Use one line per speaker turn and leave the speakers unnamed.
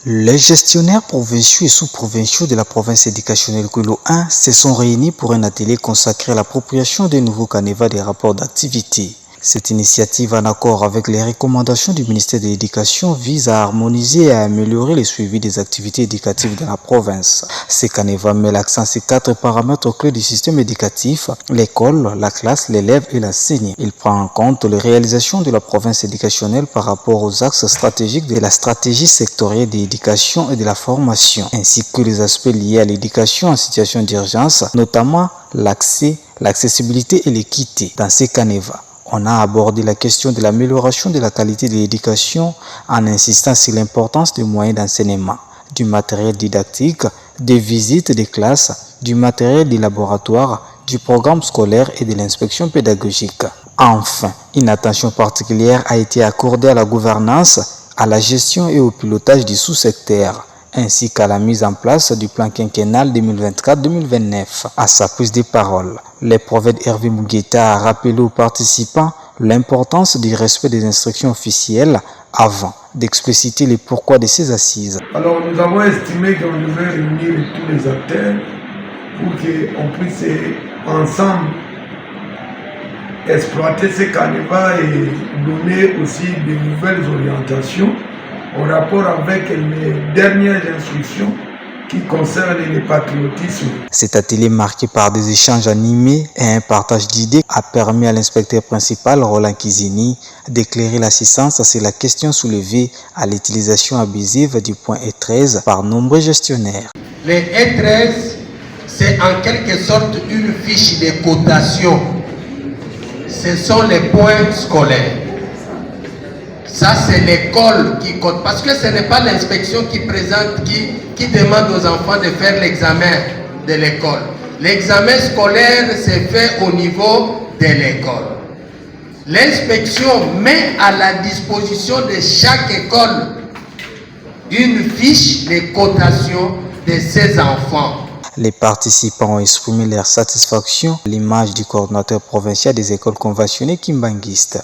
Les gestionnaires provinciaux et sous-provinciaux de la province éducationnelle Koulo 1 se sont réunis pour un atelier consacré à l'appropriation des nouveaux canevas des rapports d'activité. Cette initiative, en accord avec les recommandations du ministère de l'Éducation, vise à harmoniser et à améliorer le suivi des activités éducatives dans la province. Ces canevas met l'accent sur 4 paramètres clés du système éducatif: l'école, la classe, l'élève et l'enseignant. Il prend en compte les réalisations de la province éducationnelle par rapport aux axes stratégiques de la stratégie sectorielle de l'éducation et de la formation, ainsi que les aspects liés à l'éducation en situation d'urgence, notamment l'accès, l'accessibilité et l'équité. Dans ces canevas, on a abordé la question de l'amélioration de la qualité de l'éducation en insistant sur l'importance des moyens d'enseignement, du matériel didactique, des visites des classes, du matériel de laboratoire, du programme scolaire et de l'inspection pédagogique. Enfin, une attention particulière a été accordée à la gouvernance, à la gestion et au pilotage du sous-secteur, ainsi qu'à la mise en place du plan quinquennal 2024-2029. À sa prise de parole, le prophète Hervé Mugueta a rappelé aux participants l'importance du respect des instructions officielles avant d'expliciter le pourquoi de ces assises.
Alors nous avons estimé qu'on devait réunir tous les acteurs pour qu'on puisse ensemble exploiter ces canevas et donner aussi de nouvelles orientations en rapport avec les dernières instructions qui concernent le patriotisme.
Cet atelier marqué par des échanges animés et un partage d'idées a permis à l'inspecteur principal Roland Kizini d'éclairer l'assistance sur la question soulevée à l'utilisation abusive du point E13 par nombreux gestionnaires.
Le E13, c'est en quelque sorte une fiche de cotation. Ce sont les points scolaires. Ça, c'est l'école qui compte. Parce que ce n'est pas l'inspection qui présente, qui demande aux enfants de faire l'examen de l'école. L'examen scolaire se fait au niveau de l'école. L'inspection met à la disposition de chaque école une fiche de cotation de ses enfants.
Les participants ont exprimé leur satisfaction à l'image du coordonnateur provincial des écoles conventionnées kimbanguistes.